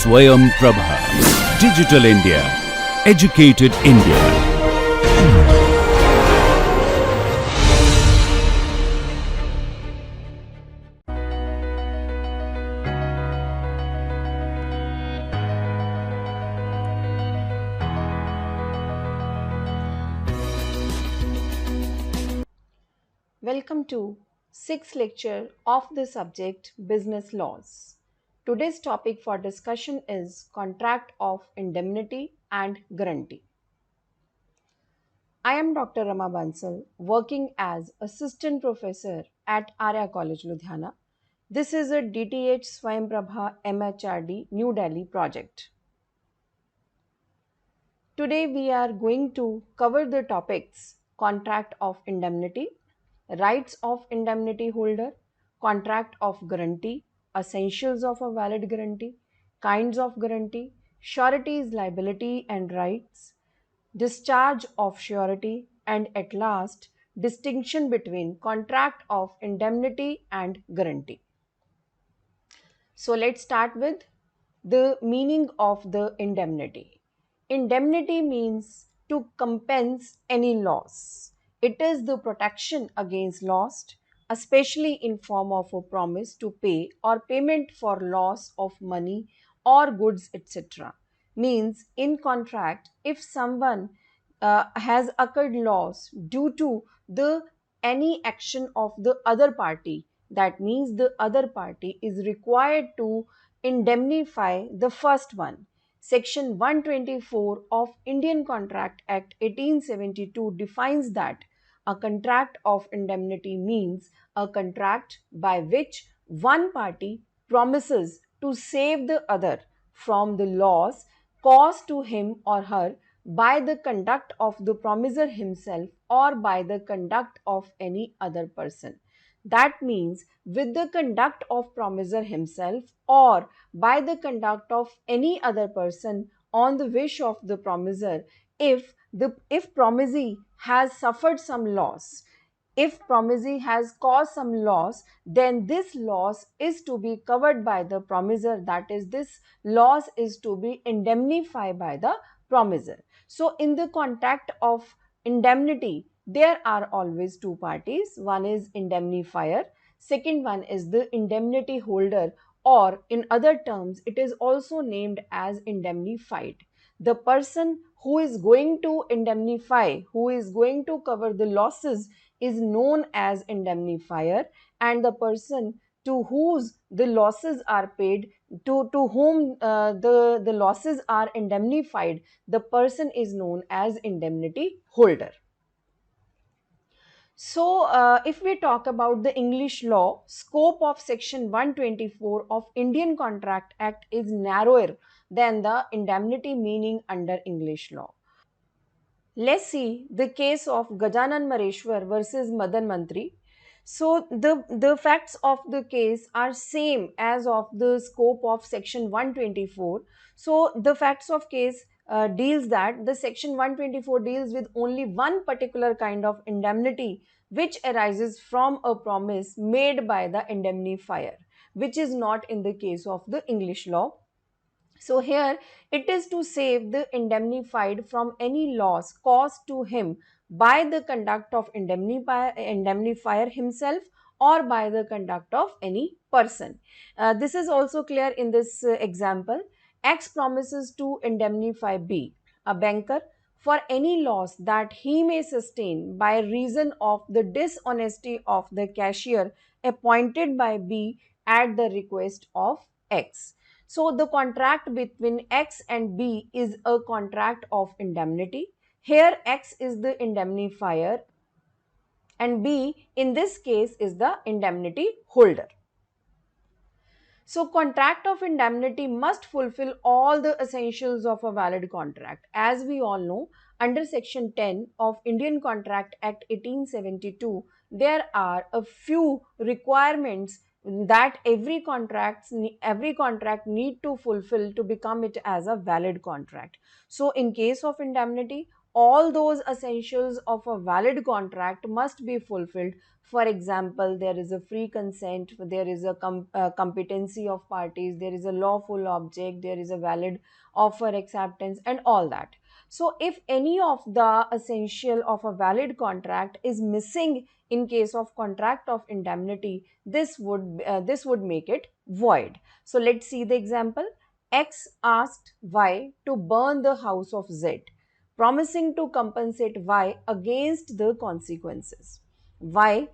Swayam Prabha. Digital India. Educated India. Welcome to 6th lecture of the subject Business Laws. Today's topic for discussion is Contract of Indemnity and Guarantee. I am Dr. Rama Bansal, working as Assistant Professor at Arya College, Ludhiana. This is a DTH SwayamPrabha MHRD New Delhi project. Today we are going to cover the topics Contract of Indemnity, Rights of Indemnity Holder, Contract of Guarantee, Essentials of a Valid Guarantee, Kinds of Guarantee, Surety's Liability and Rights, Discharge of Surety, and at last, distinction between Contract of Indemnity and Guarantee. So let's start with the meaning of the indemnity. Indemnity means to compense any loss. It is the protection against loss, especially in form of a promise to pay or payment for loss of money or goods, etc. Means in contract, if someone has occurred loss due to the any action of the other party, that means the other party is required to indemnify the first one. Section 124 of Indian Contract Act 1872 defines that a contract of indemnity means a contract by which one party promises to save the other from the loss caused to him or her by the conduct of the promiser himself or by the conduct of any other person. That means with the conduct of promiser himself or by the conduct of any other person on the wish of the promiser, if promisee has suffered some loss, if promisee has caused some loss, then this loss is to be covered by the promiser, that is, this loss is to be indemnified by the promiser. So in the contract of indemnity, there are always two parties. One is indemnifier, second one is the indemnity holder, or in other terms it is also named as indemnified. The person who is going to indemnify, who is going to cover the losses, is known as indemnifier, and the person to whose the losses are paid, to whom the losses are indemnified, the person is known as indemnity holder. So, if we talk about the English law, scope of section 124 of Indian Contract Act is narrower than the indemnity meaning under English law. Let's see the case of Gajanan Mareshwar versus Madan Mantri. So the facts of the case are same as of the scope of section 124. So the facts of case deals that the section 124 deals with only one particular kind of indemnity which arises from a promise made by the indemnifier, which is not in the case of the English law. So here it is to save the indemnified from any loss caused to him by the conduct of indemnifier himself or by the conduct of any person. This is also clear in this example. X promises to indemnify B, a banker, for any loss that he may sustain by reason of the dishonesty of the cashier appointed by B at the request of X. So the contract between X and B is a contract of indemnity. Here X is the indemnifier and B in this case is the indemnity holder. So contract of indemnity must fulfill all the essentials of a valid contract. As we all know, under section 10 of Indian Contract Act 1872, there are a few requirements that every contract need to fulfill to become it as a valid contract. So in case of indemnity, all those essentials of a valid contract must be fulfilled. For example, there is a free consent, there is a competency of parties, there is a lawful object, there is a valid offer acceptance, and all that. So if any of the essential of a valid contract is missing in case of contract of indemnity, this would make it void. So let's see the example. X asked Y to burn the house of Z, promising to compensate Y against the consequences. Y,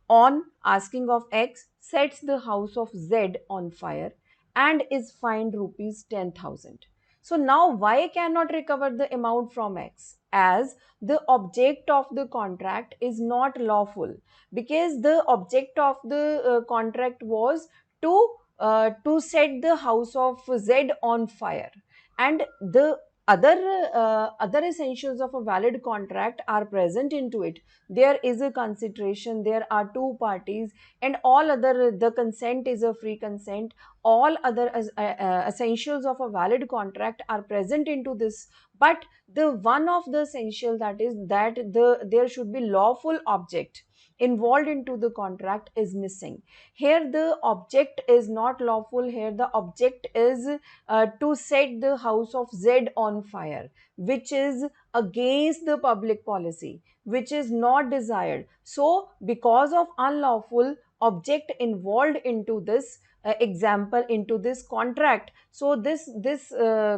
on asking of X, sets the house of Z on fire and is fined rupees 10,000. So now Y cannot recover the amount from X, as the object of the contract is not lawful, because the object of the contract was to set the house of Z on fire, and the other essentials of a valid contract are present into it. There is a consideration, there are two parties, and all other, the consent is a free consent. All other essentials of a valid contract are present into this, but the one of the essential, that is that there should be lawful object involved into the contract, is missing. Here the object is not lawful, here the object is to set the house of Z on fire, which is against the public policy, which is not desired. So because of unlawful object involved into this example, into this contract, so this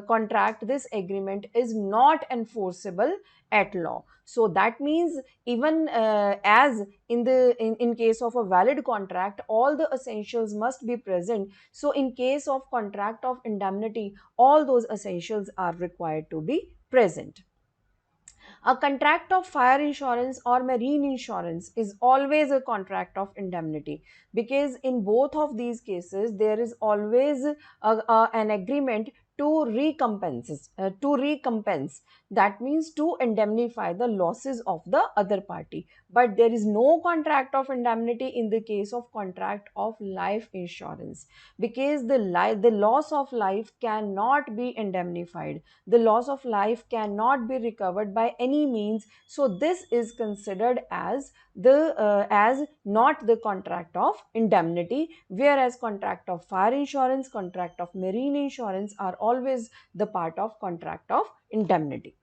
contract, this agreement is not enforceable at law. So that means, even as in case of a valid contract, all the essentials must be present. So in case of contract of indemnity, all those essentials are required to be present. A contract of fire insurance or marine insurance is always a contract of indemnity, because in both of these cases there is always an agreement to recompense, that means to indemnify the losses of the other party. But there is no contract of indemnity in the case of contract of life insurance, because the loss of life cannot be indemnified, the loss of life cannot be recovered by any means. So this is considered as not the contract of indemnity, whereas contract of fire insurance, contract of marine insurance are always the part of contract of indemnity.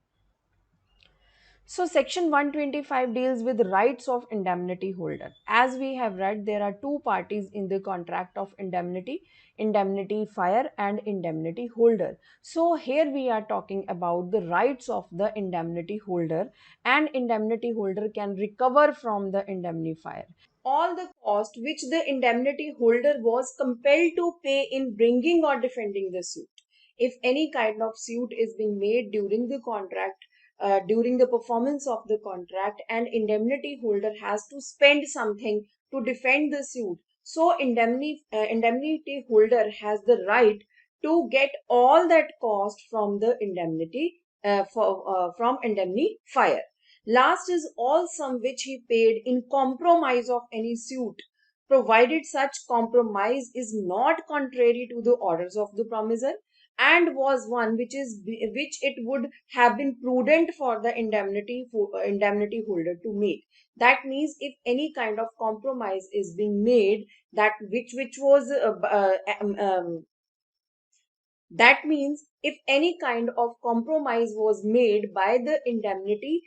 So section 125 deals with rights of indemnity holder. As we have read, there are two parties in the contract of indemnity: indemnity fire and indemnity holder. So here we are talking about the rights of the indemnity holder, and indemnity holder can recover from the indemnifier all the cost which the indemnity holder was compelled to pay in bringing or defending the suit. If any kind of suit is being made during the contract, during the performance of the contract, and indemnity holder has to spend something to defend the suit, so indemnity holder has the right to get all that cost from the indemnity from indemnifier. Last is all sum which he paid in compromise of any suit, provided such compromise is not contrary to the orders of the promisor, and was one which it would have been prudent for the indemnity holder to make. That means, if any kind of compromise is being made, that which was that means, if any kind of compromise was made by the indemnity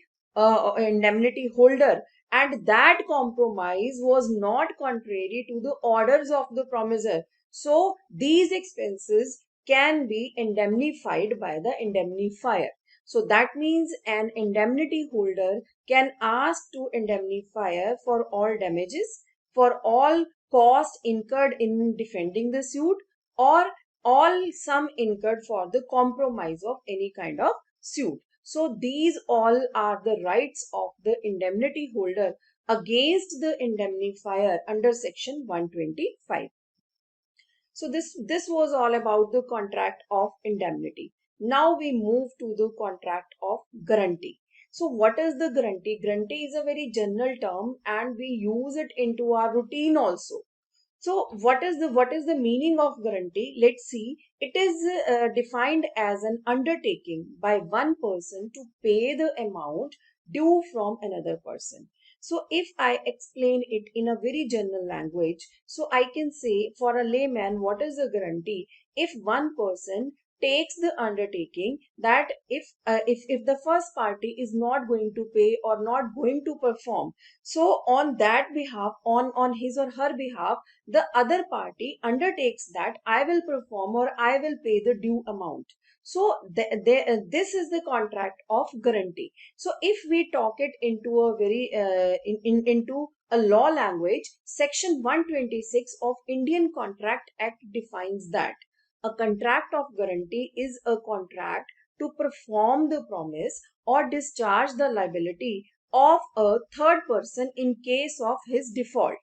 holder, and that compromise was not contrary to the orders of the promisor, so these expenses can be indemnified by the indemnifier. So that means an indemnity holder can ask to indemnifier for all damages, for all cost incurred in defending the suit, or all sum incurred for the compromise of any kind of suit. So these all are the rights of the indemnity holder against the indemnifier under section 125. So this was all about the contract of indemnity. Now we move to the contract of guarantee. So what is the guarantee? Guarantee is a very general term and we use it into our routine also. So what is the meaning of guarantee? Let's see. It is defined as an undertaking by one person to pay the amount due from another person. So if I explain it in a very general language, so I can say for a layman, what is a guarantee? If one person takes the undertaking that if the first party is not going to pay or not going to perform, so on that behalf, on his or her behalf, the other party undertakes that I will perform or I will pay the due amount. So this is the contract of guarantee. So if we talk it into a very into a law language, section 126 of Indian Contract Act defines that a contract of guarantee is a contract to perform the promise or discharge the liability of a third person in case of his default.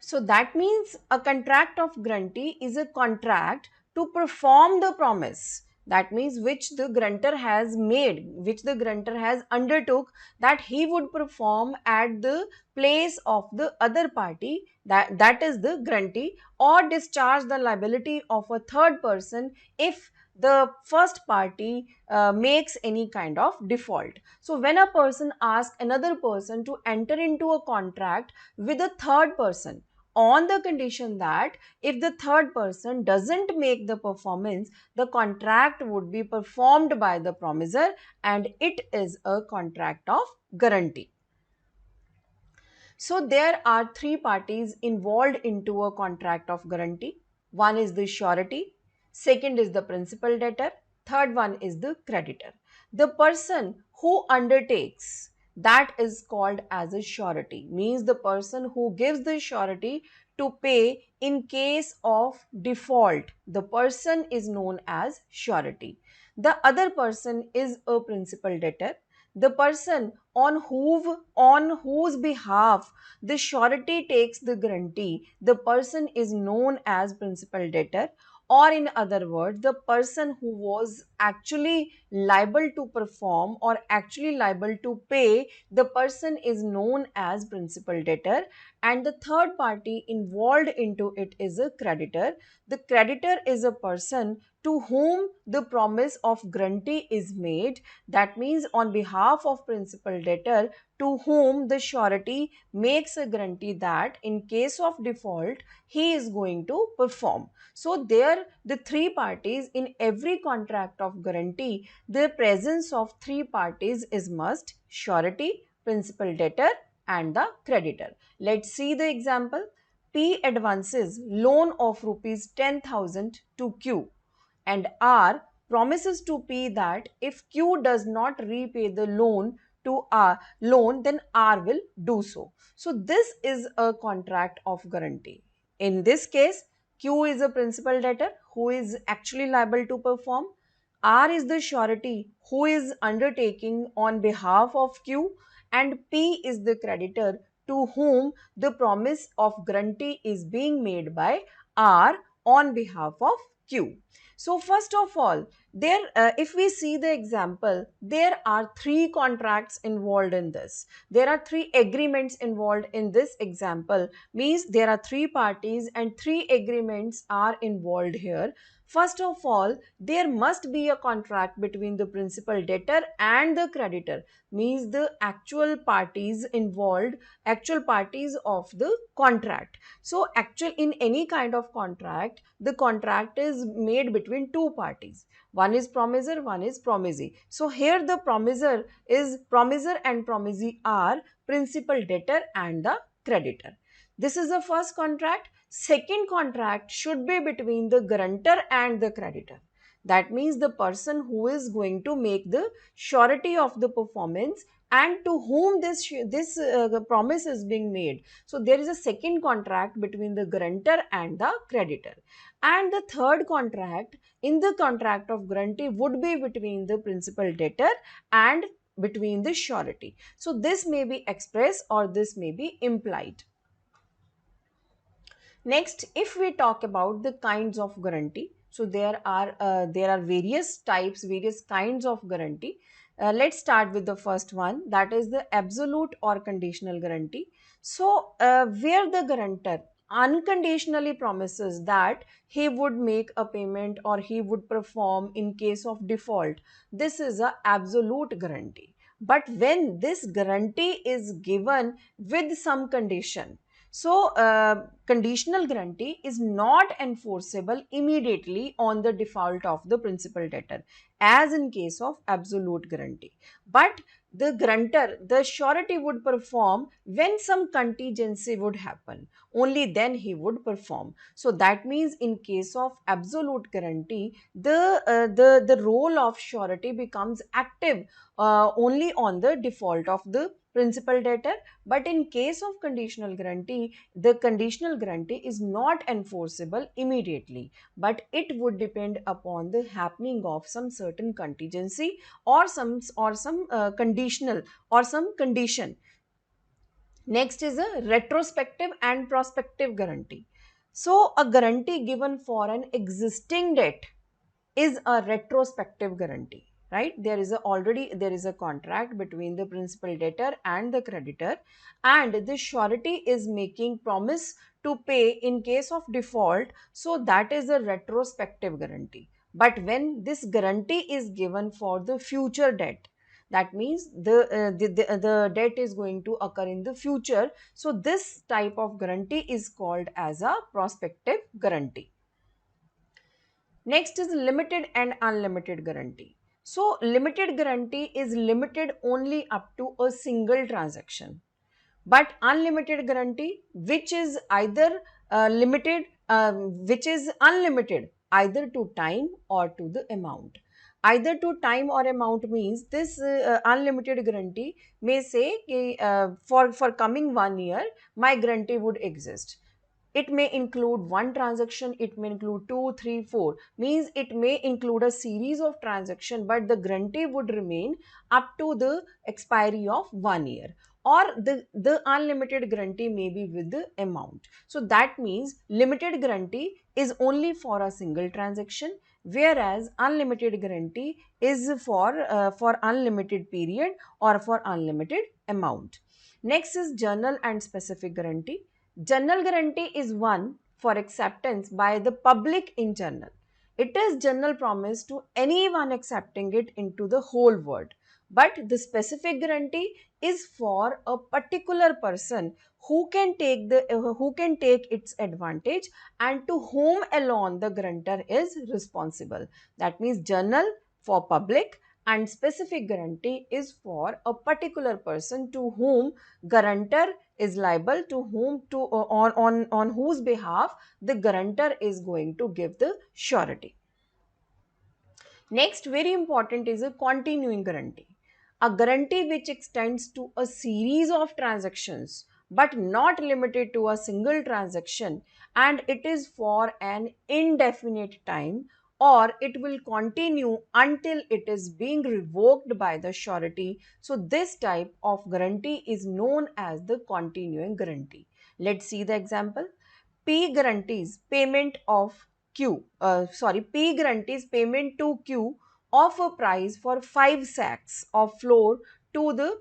So that means a contract of guarantee is a contract to perform the promise. That means which the grantor has made, which the grantor has undertook that he would perform at the place of the other party, that is the guarantee, or discharge the liability of a third person if the first party makes any kind of default. So when a person asks another person to enter into a contract with a third person on the condition that if the third person doesn't make the performance, the contract would be performed by the promisor, and it is a contract of guarantee. So there are three parties involved into a contract of guarantee. One is the surety, second is the principal debtor, third one is the creditor. The person who undertakes, that is called as a surety, means the person who gives the surety to pay in case of default. The person is known as surety. The other person is a principal debtor. The person on whose behalf the surety takes the guarantee, the person is known as principal debtor, or in other words, the person who was actually liable to perform or actually liable to pay, the person is known as principal debtor, and the third party involved into it is a creditor. The creditor is a person to whom the promise of guarantee is made, that means on behalf of principal debtor, to whom the surety makes a guarantee that in case of default he is going to perform. So there the three parties in every contract of guarantee, the presence of three parties is must: surety, principal debtor and the creditor. Let's see the example. P advances loan of rupees 10,000 to Q, and R promises to P that if Q does not repay the loan to R loan, then R will do so. So this is a contract of guarantee. In this case, Q is a principal debtor who is actually liable to perform. R is the surety who is undertaking on behalf of Q, and P is the creditor to whom the promise of guarantee is being made by R on behalf of Q. So first of all, if we see the example, there are three contracts involved in this. There are three agreements involved in this example, means there are three parties and three agreements are involved here. First of all, there must be a contract between the principal debtor and the creditor, means the actual parties involved, actual parties of the contract. So actual in any kind of contract, the contract is made between two parties. One is promisor, one is promisee. So here the promisor and promisee are principal debtor and the creditor. This is the first contract. Second contract should be between the guarantor and the creditor. That means the person who is going to make the surety of the performance and to whom this promise is being made. So there is a second contract between the guarantor and the creditor. And the third contract in the contract of guarantee would be between the principal debtor and between the surety. So this may be express or this may be implied. Next, if we talk about the kinds of guarantee, so there are various types, various kinds of guarantee. Let's start with the first one, that is the absolute or conditional guarantee. So, where the guarantor unconditionally promises that he would make a payment or he would perform in case of default, this is a absolute guarantee. But when this guarantee is given with some condition, so, conditional guarantee is not enforceable immediately on the default of the principal debtor, as in case of absolute guarantee. But the guarantor, the surety would perform when some contingency would happen. Only then he would perform. So that means in case of absolute guarantee, the role of surety becomes active only on the default of the principal debtor. But in case of conditional guarantee, the conditional guarantee is not enforceable immediately, but it would depend upon the happening of some certain contingency or some conditional or some condition. Next is a retrospective and prospective guarantee. So a guarantee given for an existing debt is a retrospective guarantee, right? There is a contract between the principal debtor and the creditor, and the surety is making promise to pay in case of default, so that is a retrospective guarantee. But when this guarantee is given for the future debt, that means the debt is going to occur in the future, so this type of guarantee is called as a prospective guarantee. Next is limited and unlimited guarantee. So, limited guarantee is limited only up to a single transaction, but unlimited guarantee, which is either which is unlimited either to time or to the amount. Either to time or amount means this unlimited guarantee may say for coming 1 year my guarantee would exist. It may include one transaction, it may include two, three, four. Means it may include a series of transactions, but the guarantee would remain up to the expiry of 1 year. Or the unlimited guarantee may be with the amount. So that means limited guarantee is only for a single transaction, whereas unlimited guarantee is for unlimited period or for unlimited amount. Next is general and specific guarantee. General guarantee is one for acceptance by the public in general. It is general promise to anyone accepting it into the whole world. But the specific guarantee is for a particular person who can take its advantage and to whom alone the guarantor is responsible. That means general for public and specific guarantee is for a particular person to whom guarantor is liable, to whom to on whose behalf the guarantor is going to give the surety. Next, very important is a continuing guarantee. A guarantee which extends to a series of transactions but not limited to a single transaction, and it is for an indefinite time, or it will continue until it is being revoked by the surety. So this type of guarantee is known as the continuing guarantee. Let's see the example. P guarantees payment of P guarantees payment to Q of a price for 5 sacks of flour to the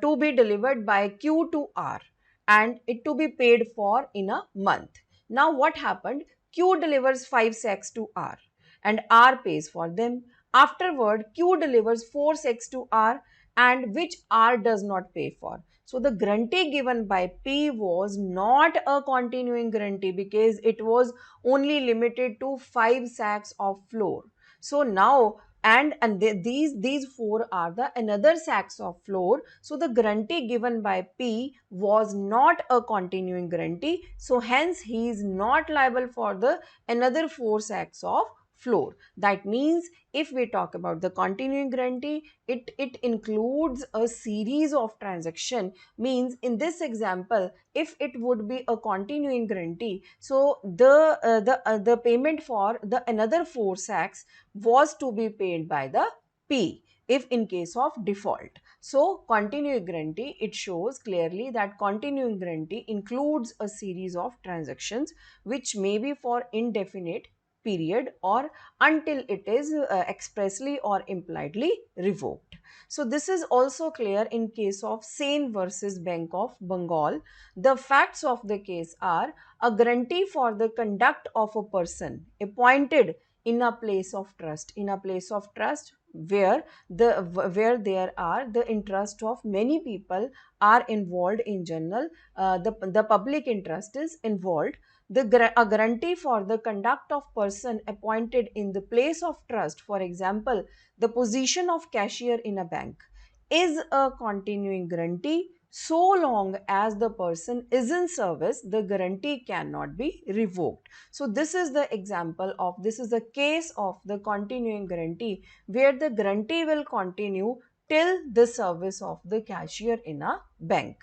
to be delivered by Q to R, and it to be paid for in a month. Now what happened? Q delivers 5 sacks to R and R pays for them. Afterward, Q delivers 4 sacks to R, and which R does not pay for. So the guarantee given by P was not a continuing guarantee because it was only limited to 5 sacks of flour. So now these four are the another sacks of flour. So the guarantee given by P was not a continuing guarantee. So hence he is not liable for the another 4 sacks of floor. That means if we talk about the continuing guarantee, it includes a series of transaction. Means in this example, if it would be a continuing guarantee, so the payment for the another 4 sacks was to be paid by the P if in case of default. So continuing guarantee, it shows clearly that continuing guarantee includes a series of transactions which may be for indefinite period or until it is expressly or impliedly revoked. So this is also clear in case of Sen versus Bank of Bengal. The facts of the case are a guarantee for the conduct of a person appointed in a place of trust, where there are the interest of many people are involved in general, the public interest is involved. A guarantee for the conduct of person appointed in the place of trust, for example the position of cashier in a bank, is a continuing guarantee. So long as the person is in service, the guarantee cannot be revoked. So this is the example of, this is the case of the continuing guarantee, where the guarantee will continue till the service of the cashier in a bank.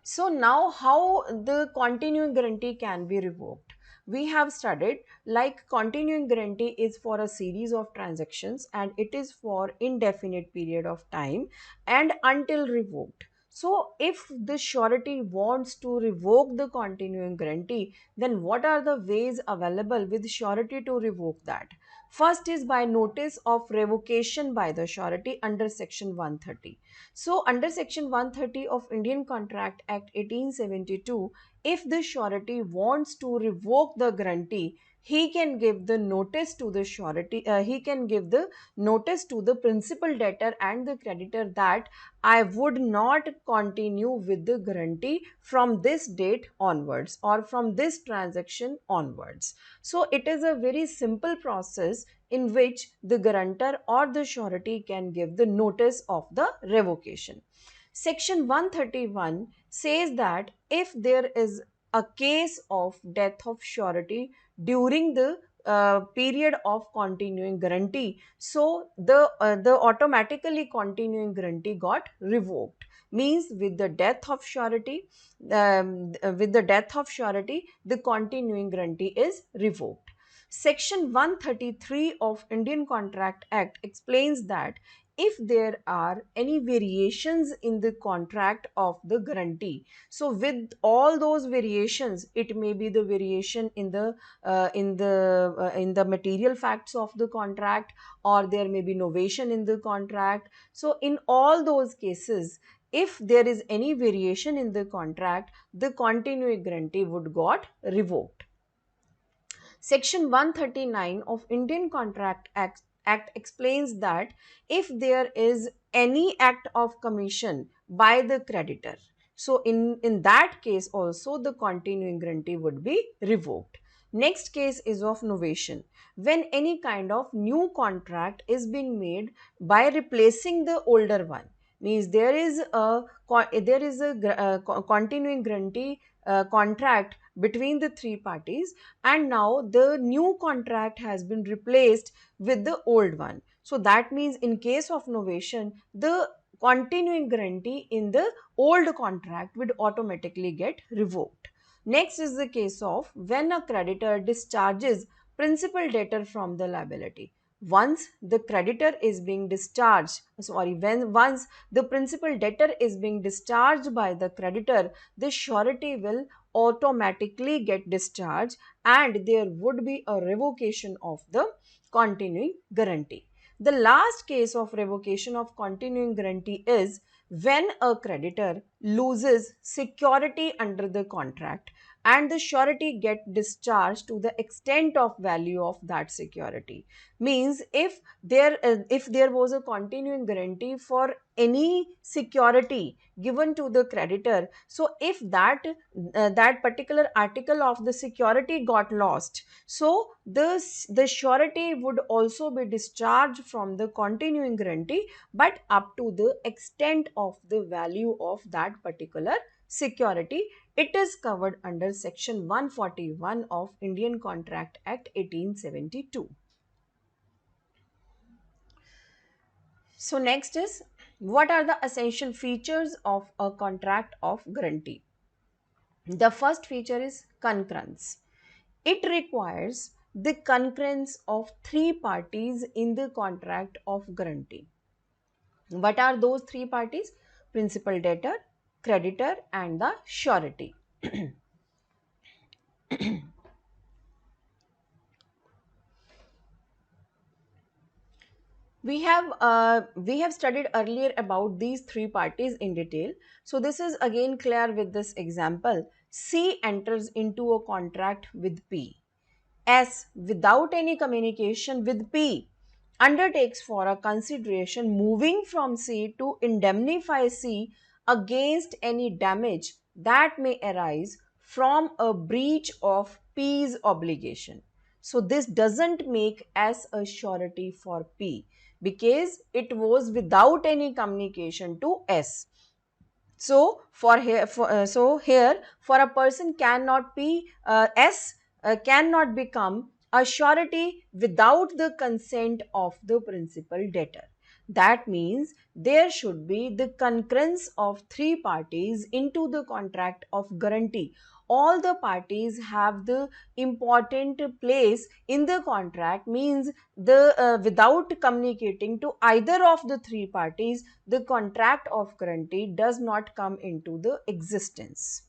So now how the continuing guarantee can be revoked? We have studied like continuing guarantee is for a series of transactions and it is for indefinite period of time and until revoked. So if the surety wants to revoke the continuing guarantee, then what are the ways available with surety to revoke that? First is by notice of revocation by the surety under section 130. So, under Section 130 of Indian Contract Act 1872, if the surety wants to revoke the guarantee, he can give the notice to the surety, he can give the notice to the principal debtor and the creditor that I would not continue with the guarantee from this date onwards or from this transaction onwards. So, it is a very simple process in which the guarantor or the surety can give the notice of the revocation. Section 131 says that if there is a case of death of surety during the period of continuing guarantee, so the automatically continuing guarantee got revoked. Means with the death of surety, the continuing guarantee is revoked. Section 133 of Indian Contract Act explains that if there are any variations in the contract of the guarantee, so with all those variations, it may be the variation in the material facts of the contract, or there may be novation in the contract. So in all those cases, if there is any variation in the contract, the continuing guarantee would got revoked. Section 139 of Indian Act explains that if there is any act of commission by the creditor, so in that case also the continuing guarantee would be revoked. Next case is of novation. When any kind of new contract is being made by replacing the older one, means there is a continuing guarantee contract between the three parties, and now the new contract has been replaced with the old one. So that means in case of novation, the continuing guarantee in the old contract would automatically get revoked. Next is the case of when a creditor discharges principal debtor from the liability. Once the creditor is being discharged, once the principal debtor is being discharged by the creditor, the surety will automatically get discharged and there would be a revocation of the continuing guarantee. The last case of revocation of continuing guarantee is when a creditor loses security under the contract and the surety get discharged to the extent of value of that security. Means if there was a continuing guarantee for any security given to the creditor, so if that particular article of the security got lost, so the surety would also be discharged from the continuing guarantee, but up to the extent of the value of that particular security. It is covered under section 141 of Indian Contract Act 1872. So next is, what are the essential features of a contract of guarantee? The first feature is concurrence. It requires the concurrence of three parties in the contract of guarantee. What are those three parties? Principal debtor, creditor, and the surety. We have studied earlier about these three parties in detail. So this is again clear with this example. C enters into a contract with P. S, without any communication with P, undertakes for a consideration moving from C to indemnify C against any damage that may arise from a breach of P's obligation. So this doesn't make S a surety for P because it was without any communication to S. So here for a person cannot be S cannot become a surety without the consent of the principal debtor. That means there should be the concurrence of three parties into the contract of guarantee. All the parties have the important place in the contract, means the without communicating to either of the three parties, the contract of guarantee does not come into the existence.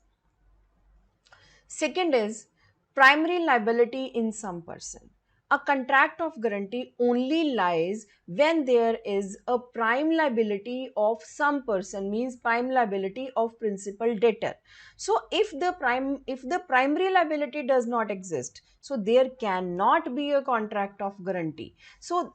Second is primary liability in some person. A contract of guarantee only lies when there is a prime liability of some person, means prime liability of principal debtor. So if the primary liability does not exist, so there cannot be a contract of guarantee. So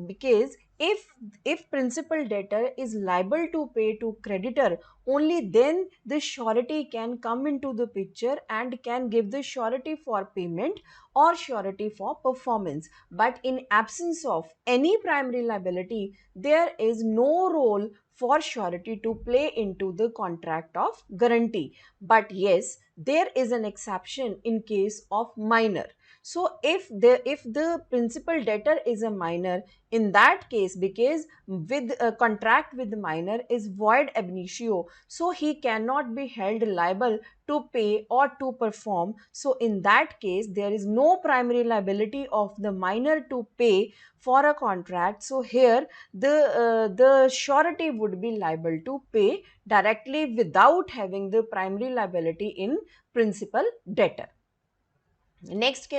because if principal debtor is liable to pay to creditor, only then the surety can come into the picture and can give the surety for payment or surety for performance. But in absence of any primary liability, there is no role for surety to play into the contract of guarantee. But yes, there is an exception in case of minor. So if the principal debtor is a minor, in that case, because with a contract with the minor is void ab initio, so he cannot be held liable to pay or to perform. So in that case, there is no primary liability of the minor to pay for a contract. So here the surety would be liable to pay directly without having the primary liability in principal debtor. Next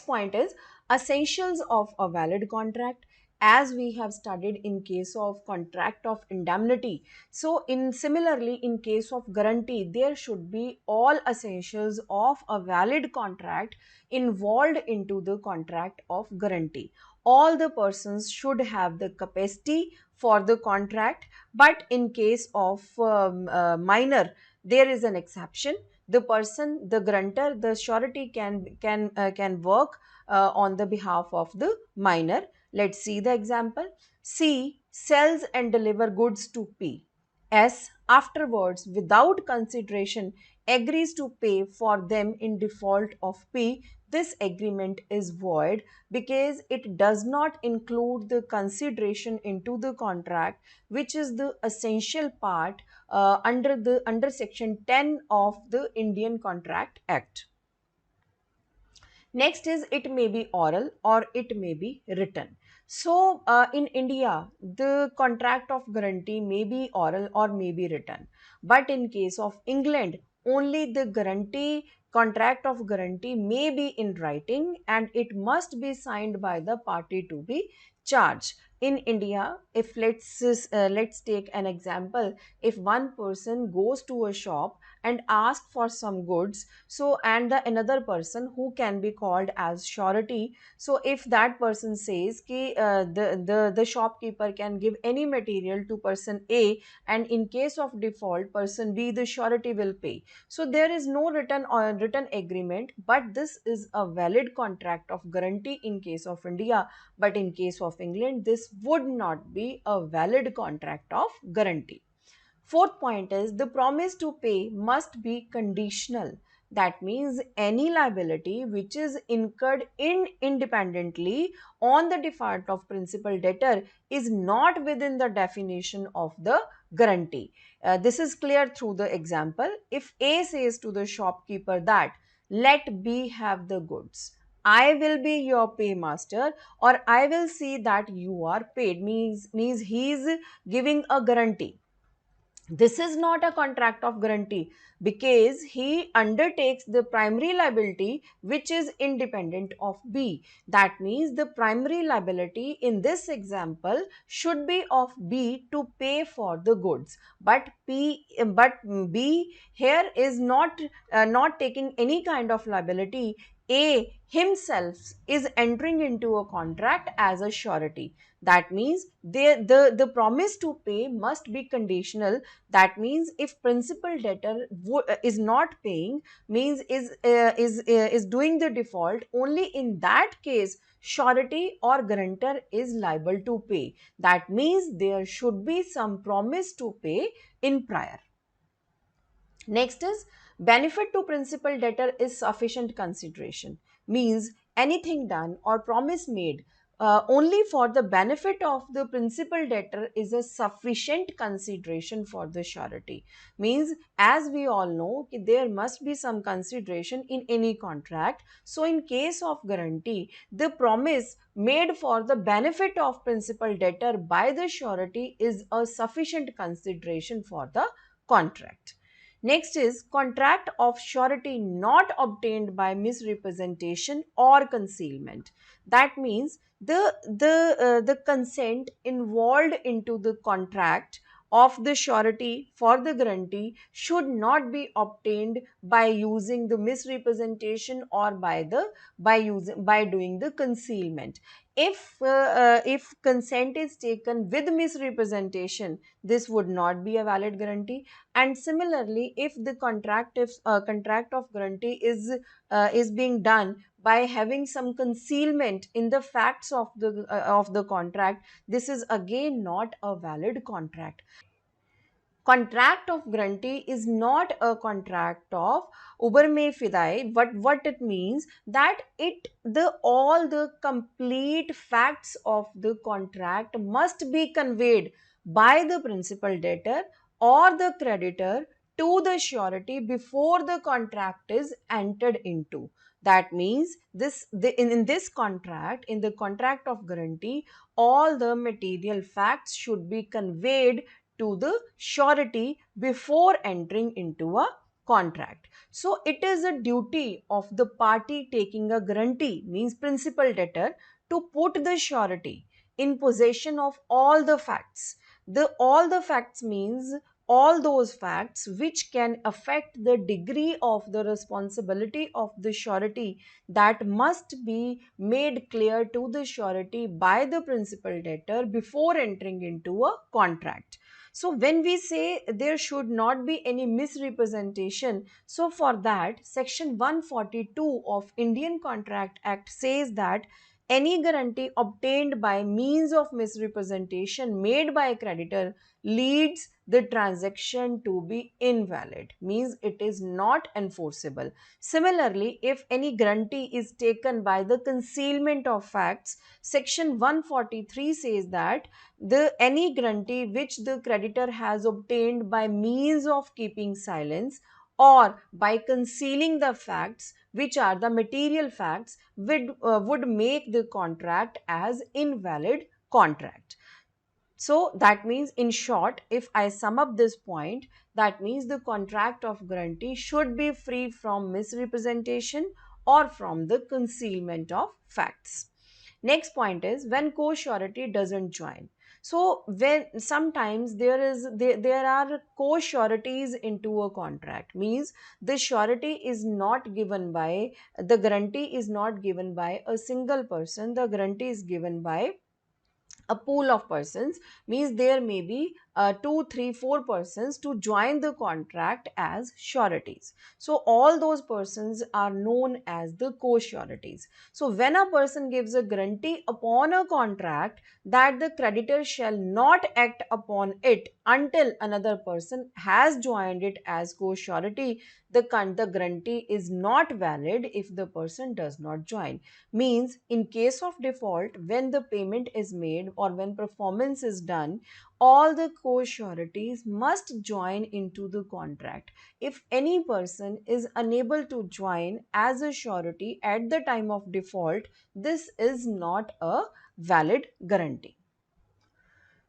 point is essentials of a valid contract. As we have studied in case of contract of indemnity, so in similarly in case of guarantee, there should be all essentials of a valid contract involved into the contract of guarantee. All the persons should have the capacity for the contract, but in case of minor, there is an exception. The person, the grantor, the surety can work on the behalf of the minor. Let's see the example. C sells and deliver goods to P. S afterwards, without consideration, agrees to pay for them in default of P. This agreement is void because it does not include the consideration into the contract, which is the essential part under section 10 of the Indian Contract Act. Next is it may be oral or it may be written. So in India, the contract of guarantee may be oral or may be written. But in case of England, only the guarantee contract of guarantee may be in writing and it must be signed by the party to be charged. In India, if let's take an example. If one person goes to a shop and asks for some goods, so and the another person who can be called as surety, so if that person says ki, the shopkeeper can give any material to person A, and in case of default person B, the surety will pay. So there is no written agreement, but this is a valid contract of guarantee in case of India. But in case of England, this would not be a valid contract of guarantee. Fourth point is the promise to pay must be conditional. That means any liability which is incurred independently on the default of principal debtor is not within the definition of the guarantee. This is clear through the example. If A says to the shopkeeper that let B have the goods, I will be your paymaster, or I will see that you are paid, means he is giving a guarantee. This is not a contract of guarantee because he undertakes the primary liability which is independent of B. That means the primary liability in this example should be of B to pay for the goods, but B here is not taking any kind of liability. A himself is entering into a contract as a surety. That means the promise to pay must be conditional. That means if principal debtor is not paying, means is doing the default, only in that case surety or guarantor is liable to pay. That means there should be some promise to pay in prior. Next is benefit to principal debtor is sufficient consideration, means anything done or promise made only for the benefit of the principal debtor is a sufficient consideration for the surety. Means as we all know there must be some consideration in any contract. So in case of guarantee, the promise made for the benefit of principal debtor by the surety is a sufficient consideration for the contract. Next is contract of surety not obtained by misrepresentation or concealment. That means the consent involved into the contract of the surety for the guarantee should not be obtained by using the misrepresentation or by doing the concealment. If consent is taken with misrepresentation, this would not be a valid guarantee. And similarly, if the contract of guarantee is being done by having some concealment in the facts of the contract, this is again not a valid contract. Contract of guarantee is not a contract of uberme fidei, but what it means that it the all the complete facts of the contract must be conveyed by the principal debtor or the creditor to the surety before the contract is entered into. That means in this contract, in the contract of guarantee, all the material facts should be conveyed to the surety before entering into a contract. So it is a duty of the party taking a guarantee, means principal debtor, to put the surety in possession of all the facts. The all the facts means all those facts which can affect the degree of the responsibility of the surety, that must be made clear to the surety by the principal debtor before entering into a contract. So when we say there should not be any misrepresentation, so for that section 142 of Indian Contract Act says that any guarantee obtained by means of misrepresentation made by a creditor leads the transaction to be invalid, means it is not enforceable. Similarly, if any guarantee is taken by the concealment of facts, section 143 says that the any guarantee which the creditor has obtained by means of keeping silence or by concealing the facts which are the material facts would make the contract as invalid contract. So that means, in short, if I sum up this point, that means the contract of guarantee should be free from misrepresentation or from the concealment of facts. Next point is when co-surety doesn't join. So when sometimes there are co-sureties into a contract, means the surety is not given by, the guarantee is not given by a single person, the guarantee is given by a pool of persons, means there may be 2 3 4 persons to join the contract as sureties. So all those persons are known as the co-sureties. So when a person gives a guarantee upon a contract that the creditor shall not act upon it until another person has joined it as co-surety, the guarantee is not valid if the person does not join. Means in case of default, when the payment is made or when performance is done, all the co-sureties must join into the contract. If any person is unable to join as a surety at the time of default, this is not a valid guarantee.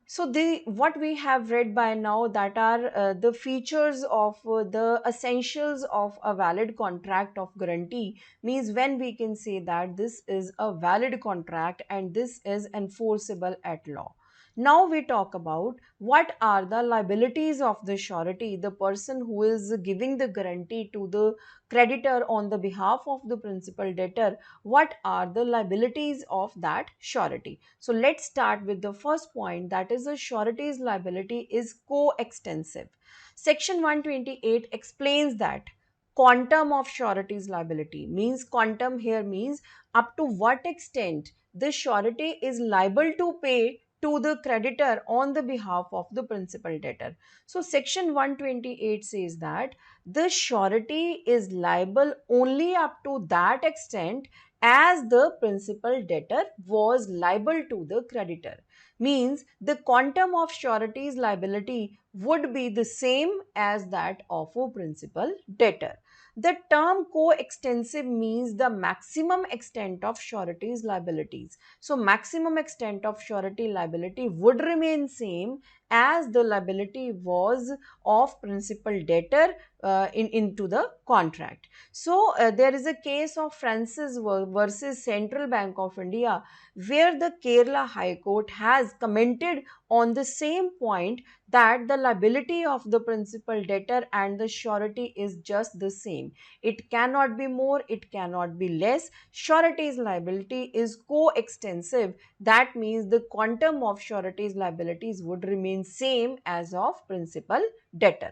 So the what we have read by now, that are the features of the essentials of a valid contract of guarantee, means when we can say that this is a valid contract and this is enforceable at law. Now we talk about what are the liabilities of the surety, the person who is giving the guarantee to the creditor on the behalf of the principal debtor. What are the liabilities of that surety? So let's start with the first point, that is, a surety's liability is coextensive. Section 128 explains that quantum of surety's liability, means quantum here means up to what extent the surety is liable to pay to the creditor on the behalf of the principal debtor. So section 128 says that the surety is liable only up to that extent as the principal debtor was liable to the creditor. Means the quantum of surety's liability would be the same as that of a principal debtor. The term coextensive means the maximum extent of surety's liabilities. So maximum extent of surety liability would remain same as the liability was of principal debtor into the contract. So there is a case of Francis versus Central Bank of India, where the Kerala High Court has commented on the same point, that the liability of the principal debtor and the surety is just the same. It cannot be more, it cannot be less. Surety's liability is coextensive. That means the quantum of surety's liabilities would remain same as of principal debtor.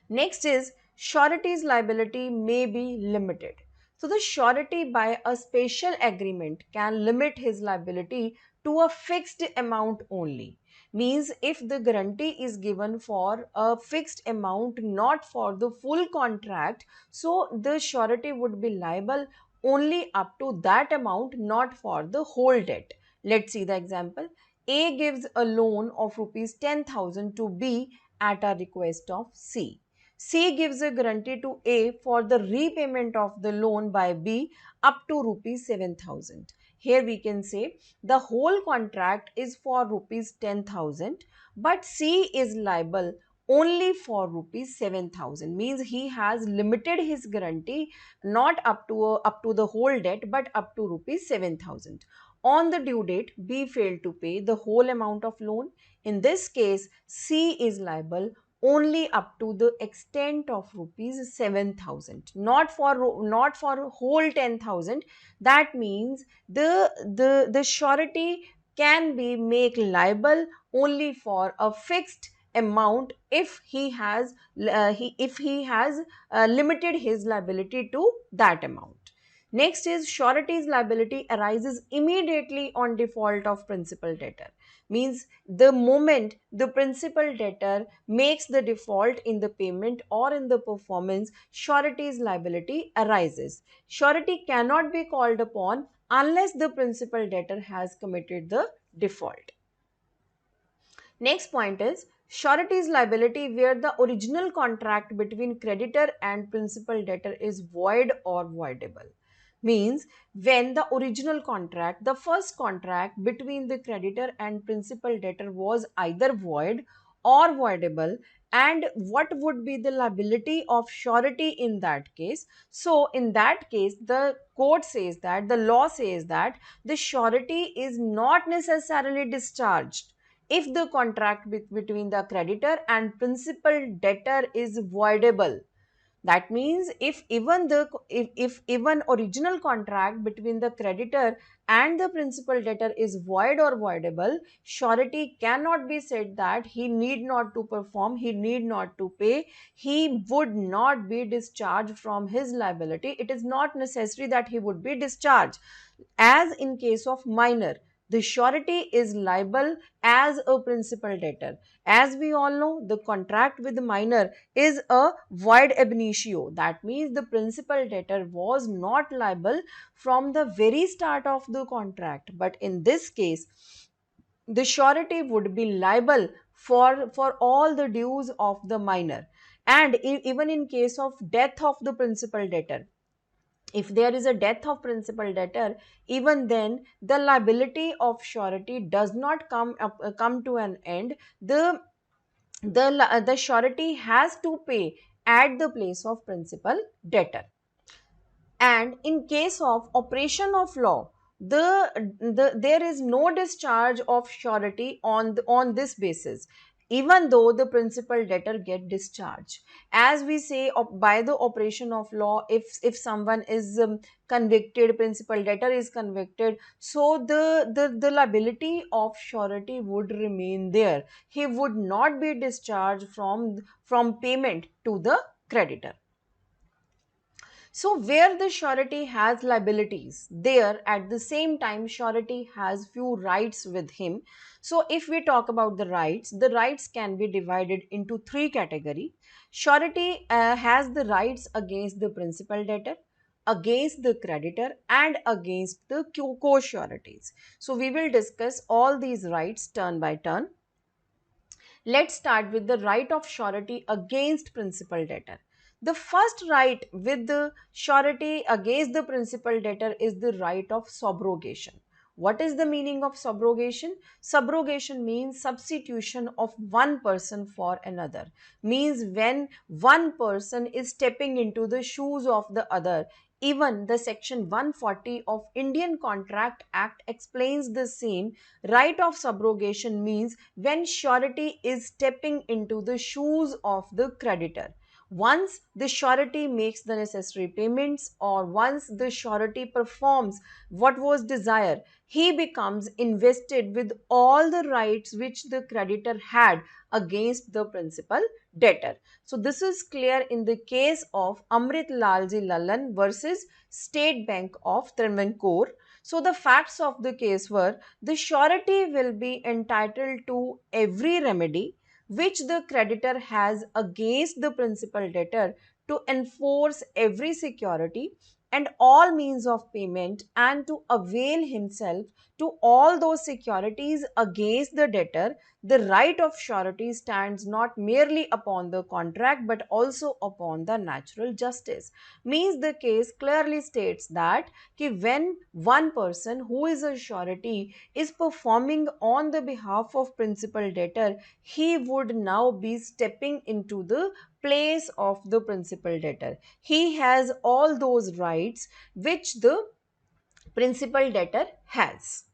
Next is surety's liability may be limited. So the surety by a special agreement can limit his liability to a fixed amount only. Means if the guarantee is given for a fixed amount, not for the full contract, so the surety would be liable only up to that amount, not for the whole debt. Let's see the example. A gives a loan of rupees 10,000 to B at a request of C. C gives a guarantee to A for the repayment of the loan by B up to rupees 7,000. Here we can say the whole contract is for rupees 10,000, but C is liable only for rupees 7,000. Means he has limited his guarantee not up to the whole debt, but up to rupees 7,000. On the due date, B failed to pay the whole amount of loan. In this case, C is liable only up to the extent of rupees 7,000, not for whole 10,000. That means the surety can be made liable only for a fixed amount if he has limited his liability to that amount. Next is surety's liability arises immediately on default of principal debtor. Means the moment the principal debtor makes the default in the payment or in the performance, surety's liability arises. Surety cannot be called upon unless the principal debtor has committed the default. Next point is surety's liability where the original contract between creditor and principal debtor is void or voidable. Means when the original contract, the first contract between the creditor and principal debtor was either void or voidable, and what would be the liability of surety in that case? So in that case, the court says that, the law says that the surety is not necessarily discharged if the contract between the creditor and principal debtor is voidable. That means if even original contract between the creditor and the principal debtor is void or voidable, surety cannot be said that he need not to perform, he need not to pay, he would not be discharged from his liability. It is not necessary that he would be discharged. As in case of minor, the surety is liable as a principal debtor. As we all know, the contract with the minor is a void ab initio. That means the principal debtor was not liable from the very start of the contract. But in this case, the surety would be liable for all the dues of the minor. And even in case of death of the principal debtor, if there is a death of principal debtor, even then the liability of surety does not come to an end. The surety has to pay at the place of principal debtor. And in case of operation of law, there is no discharge of surety on this basis, even though the principal debtor get discharged. As we say, by the operation of law, if someone is convicted, principal debtor is convicted, so the liability of surety would remain there. He would not be discharged from payment to the creditor. So, where the surety has liabilities, there at the same time surety has few rights with him. So, if we talk about the rights can be divided into three categories. Surety has the rights against the principal debtor, against the creditor, and against the co-sureties. So, we will discuss all these rights turn by turn. Let's start with the right of surety against principal debtor. The first right with the surety against the principal debtor is the right of subrogation. What is the meaning of subrogation? Subrogation means substitution of one person for another. Means when one person is stepping into the shoes of the other. Even the section 140 of Indian Contract Act explains the same. Right of subrogation means when surety is stepping into the shoes of the creditor. Once the surety makes the necessary payments, or once the surety performs what was desired, he becomes invested with all the rights which the creditor had against the principal debtor. So this is clear in the case of Amrit Lalji Lallan versus State Bank of Travancore. So the facts of the case were, the surety will be entitled to every remedy which the creditor has against the principal debtor to enforce every security and all means of payment, and to avail himself to all those securities against the debtor. The right of surety stands not merely upon the contract but also upon the natural justice. Means the case clearly states that when one person who is a surety is performing on the behalf of principal debtor, he would now be stepping into the place of the principal debtor. He has all those rights which the principal debtor has.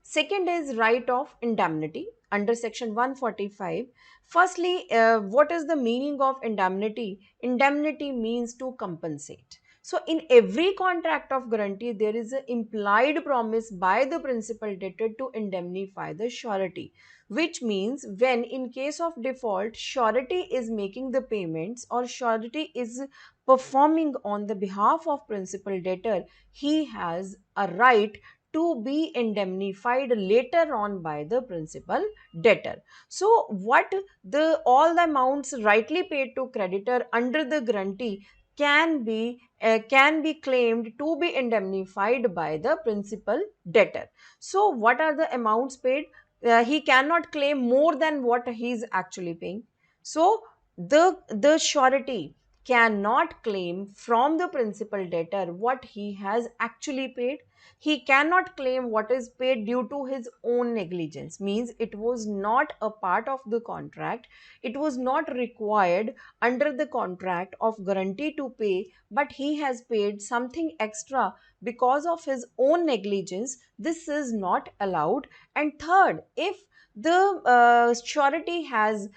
Second is right of indemnity under section 145. Firstly, what is the meaning of indemnity? Indemnity means to compensate. So, in every contract of guarantee, there is an implied promise by the principal debtor to indemnify the surety, which means when in case of default, surety is making the payments or surety is performing on the behalf of principal debtor, he has a right to be indemnified later on by the principal debtor. So what the all the amounts rightly paid to creditor under the guarantee can be claimed to be indemnified by the principal debtor. So what are the amounts paid? He cannot claim more than what he is actually paying. So the surety cannot claim from the principal debtor what he has actually paid. He cannot claim what is paid due to his own negligence. Means it was not a part of the contract, it was not required under the contract of guarantee to pay, but he has paid something extra because of his own negligence. This is not allowed. And third, if the surety has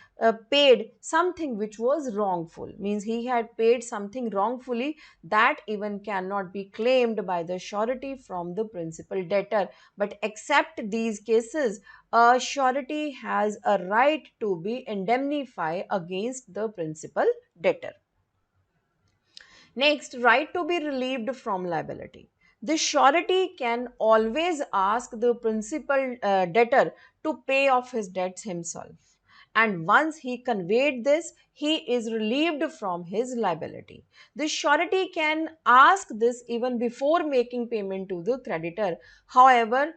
paid something which was wrongful, means he had paid something wrongfully, that even cannot be claimed by the surety from the principal debtor. But except these cases, a surety has a right to be indemnified against the principal debtor. Next, right to be relieved from liability. The surety can always ask the principal debtor to pay off his debts himself. and once he conveyed this, he is relieved from his liability. The surety can ask this even before making payment to the creditor. However,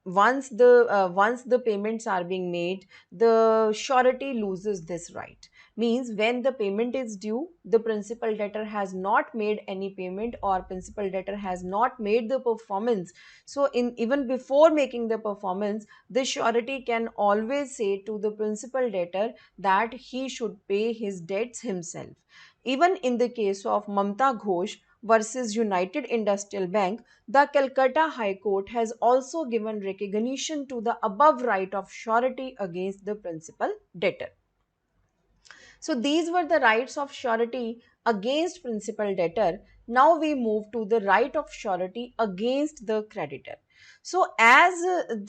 once the payments are being made, the surety loses this right. Means when the payment is due, the principal debtor has not made any payment, or principal debtor has not made the performance. So in even before making the performance, the surety can always say to the principal debtor that he should pay his debts himself. Even in the case of Mamta Ghosh versus United Industrial Bank, the Calcutta High Court has also given recognition to the above right of surety against the principal debtor. So these were the rights of surety against principal debtor. Now we move to the right of surety against the creditor. So as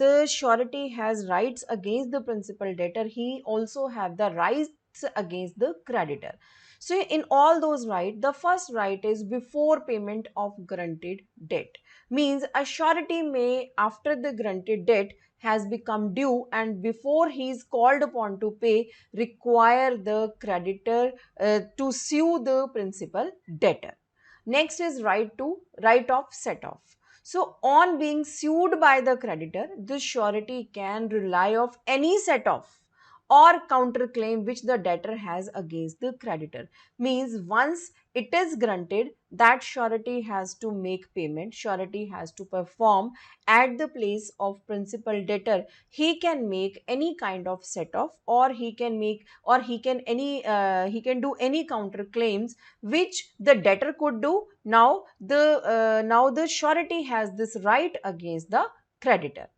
the surety has rights against the principal debtor, he also have the rights against the creditor. So in all those rights, the first right is before payment of granted debt. Means a surety may, after the granted debt has become due and before he is called upon to pay, require the creditor to sue the principal debtor. Next is right of set off. So on being sued by the creditor, the surety can rely of any set off or counterclaim which the debtor has against the creditor. Means once it is granted, that surety has to make payment, surety has to perform at the place of principal debtor. He can make any kind of set off, or he can make, or he can do any counter claims which the debtor could do. Now the surety has this right against the creditor.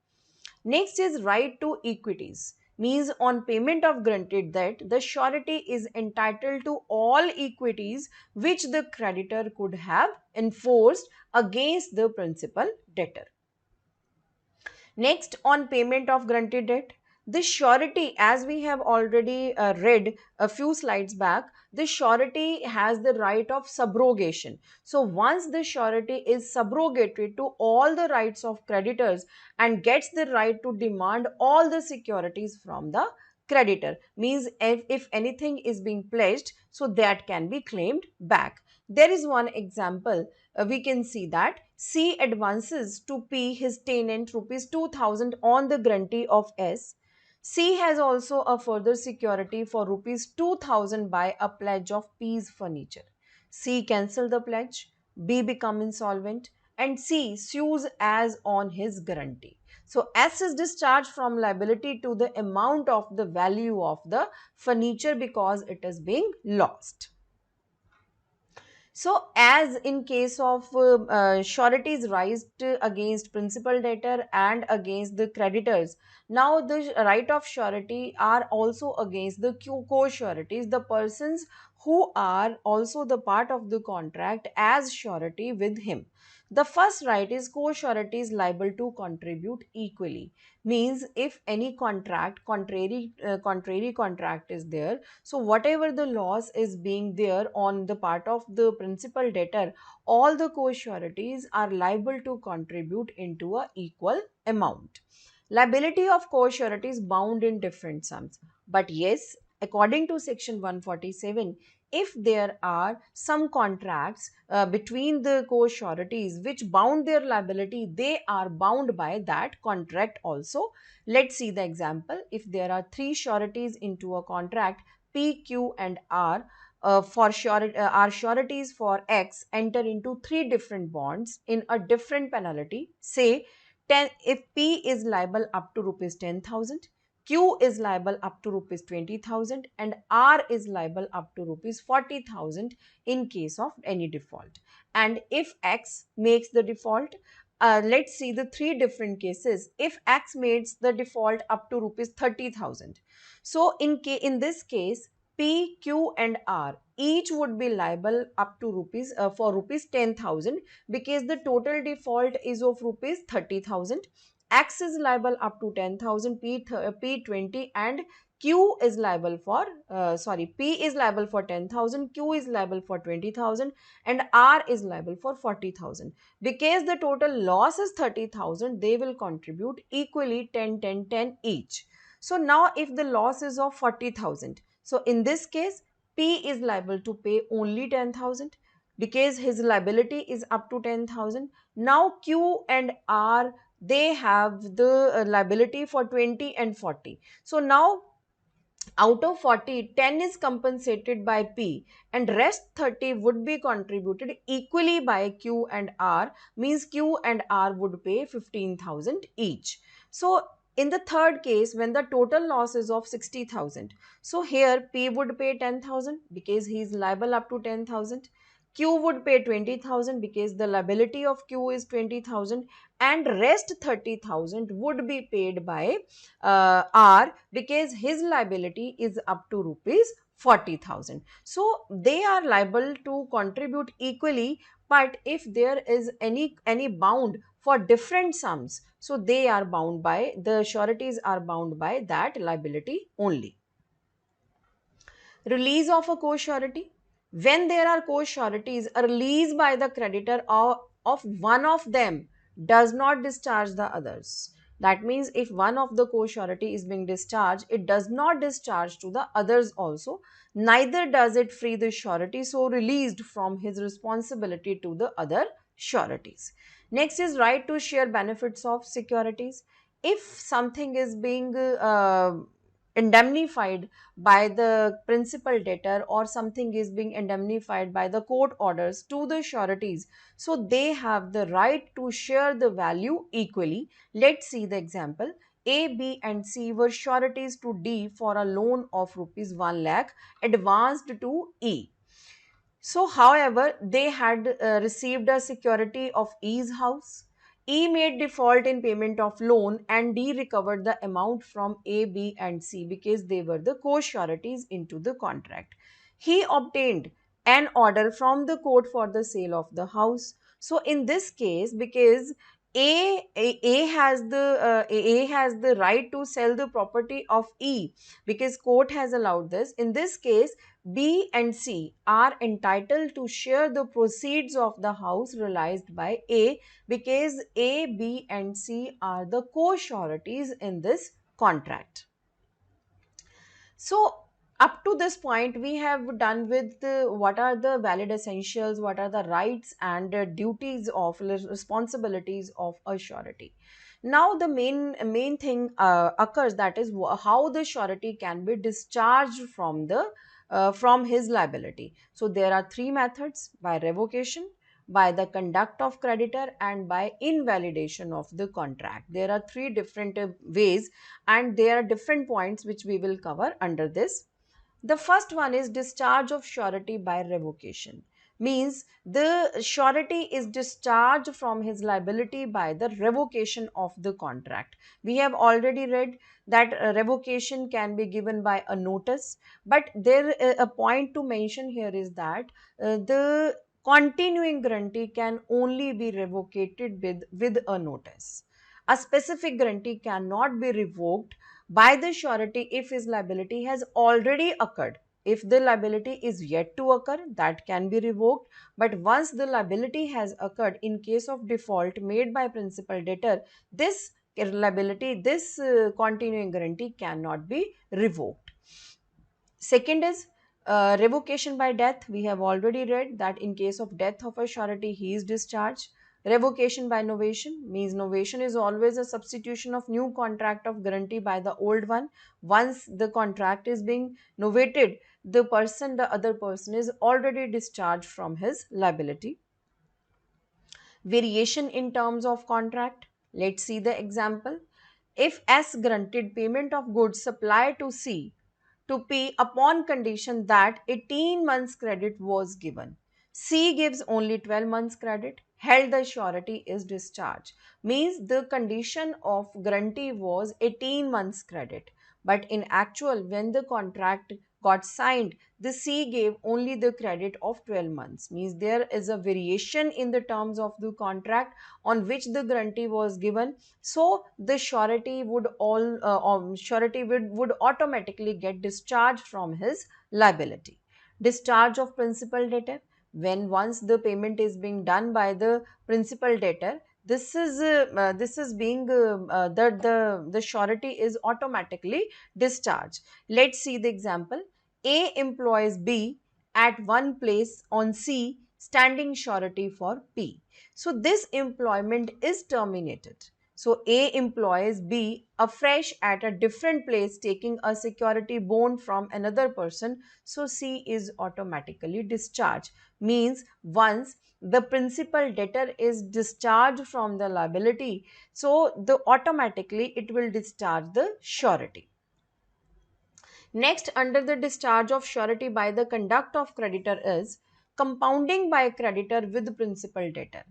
Next is right to equities. Means on payment of granted debt, the surety is entitled to all equities which the creditor could have enforced against the principal debtor. Next, on payment of granted debt, the surety, as we have already read a few slides back, the surety has the right of subrogation. So once the surety is subrogated to all the rights of creditors and gets the right to demand all the securities from the creditor, means if anything is being pledged, so that can be claimed back. There is one example. We can see that C advances to P his tenant rupees 2000 on the guarantee of S. C has also a further security for rupees 2000 by a pledge of P's furniture. C cancel the pledge, B become insolvent, and C sues as on his guarantee. So S is discharged from liability to the amount of the value of the furniture because it is being lost. So, as in case of sureties raised against principal debtor and against the creditors, now the right of surety are also against the co-sureties, the persons who are also the part of the contract as surety with him. The first right is co-surety is liable to contribute equally. Means if any contrary contract is there, so whatever the loss is being there on the part of the principal debtor, all the co-sureties are liable to contribute into a equal amount. Liability of co-surety is bound in different sums. But yes, according to section 147, if there are some contracts between the co-sureties which bound their liability, they are bound by that contract also. Let's see the example. If there are three sureties into a contract, P, Q and R, are sureties for X enter into three different bonds in a different penalty. Say 10, if P is liable up to rupees 10,000, Q is liable up to rupees 20,000 and R is liable up to rupees 40,000 in case of any default. And if X makes the default, let's see the three different cases. If X makes the default up to rupees 30,000, so in this case, P, Q and R each would be liable up to rupees for rupees 10,000 because the total default is of rupees 30,000. X is liable up to 10,000, P 20 and Q is liable for P is liable for 10,000, Q is liable for 20,000 and R is liable for 40,000. Because the total loss is 30,000, they will contribute equally 10, 10, 10 each. So now if the loss is of 40,000, so in this case P is liable to pay only 10,000 because his liability is up to 10,000. Now Q and R, they have the liability for 20 and 40. So now out of 40, 10 is compensated by P and rest 30 would be contributed equally by Q and R, means Q and R would pay 15,000 each. So in the third case, when the total loss is of 60,000, so here P would pay 10,000 because he is liable up to 10,000. Q would pay 20,000 because the liability of Q is 20,000, and rest 30,000 would be paid by R because his liability is up to rupees 40,000. So they are liable to contribute equally, but if there is any bound for different sums, so they are bound by, the sureties are bound by that liability only. Release of a co-surety. When there are co-sureties, a release by the creditor of one of them does not discharge the others. That means if one of the co-surety is being discharged, it does not discharge to the others also. Neither does it free the surety so released from his responsibility to the other sureties. Next is right to share benefits of securities. If something is being indemnified by the principal debtor, or something is being indemnified by the court orders to the sureties, so they have the right to share the value equally. Let's see the example. A, B and C were sureties to D for a loan of rupees 1 lakh advanced to E. So, however, they had received a security of E's house. E made default in payment of loan and D recovered the amount from A, B and C because they were the co-sureties into the contract. He obtained an order from the court for the sale of the house. So in this case, because A has the right to sell the property of E because court has allowed this. In this case, B and C are entitled to share the proceeds of the house realized by A because A, B and C are the co-sureties in this contract. So up to this point we have done with what are the valid essentials, what are the rights and duties of responsibilities of a surety. Now the main thing occurs, that is how the surety can be discharged from his liability. So there are three methods: by revocation, by the conduct of creditor, and by invalidation of the contract. There are three different ways, and there are different points which we will cover under this. The first one is discharge of surety by revocation. Means the surety is discharged from his liability by the revocation of the contract. We have already read that revocation can be given by a notice, but there a point to mention here is that the continuing guarantee can only be revoked with a notice. A specific guarantee cannot be revoked by the surety if his liability has already occurred. If the liability is yet to occur, that can be revoked, but once the liability has occurred, in case of default made by principal debtor, this liability, this continuing guarantee cannot be revoked. Second is revocation by death. We have already read that in case of death of a surety, he is discharged. Revocation by novation means novation is always a substitution of new contract of guarantee by the old one. Once the contract is being novated, the other person is already discharged from his liability. Variation in terms of contract. Let's see the example. If S granted payment of goods supplied to C to P upon condition that 18 months credit was given, C gives only 12 months credit, held the surety is discharged. Means the condition of guarantee was 18 months credit, but in actual when the contract got signed, the C gave only the credit of 12 months. Means there is a variation in the terms of the contract on which the guarantee was given. So the surety would automatically get discharged from his liability. Discharge of principal debtor. When once the payment is being done by the principal debtor, this is being the surety is automatically discharged. Let's see the example. A employs B at one place on C, standing surety for P. So this employment is terminated. So A employs B afresh at a different place, taking a security bond from another person. So C is automatically discharged. Means once the principal debtor is discharged from the liability, so the automatically it will discharge the surety. Next, under the discharge of surety by the conduct of creditor is compounding by creditor with principal debtor.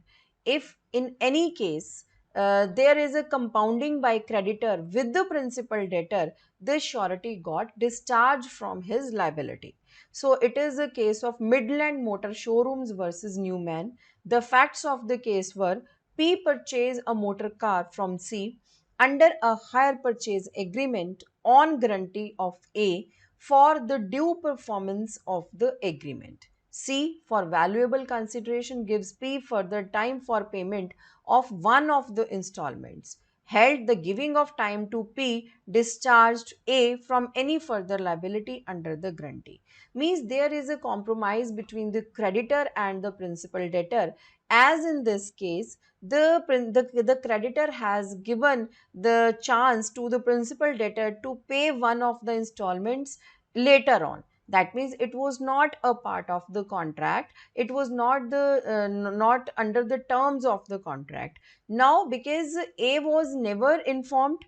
If in any case there is a compounding by creditor with the principal debtor, this surety got discharged from his liability. So it is a case of Midland Motor Showrooms versus Newman. The facts of the case were: P purchased a motor car from C under a hire purchase agreement on guarantee of A for the due performance of the agreement. C, for valuable consideration, gives P further time for payment of one of the installments. Held the giving of time to P discharged A from any further liability under the guarantee. Means there is a compromise between the creditor and the principal debtor. As in this case, the creditor has given the chance to the principal debtor to pay one of the installments later on. That means it was not a part of the contract, it was not the not under the terms of the contract. Now because A was never informed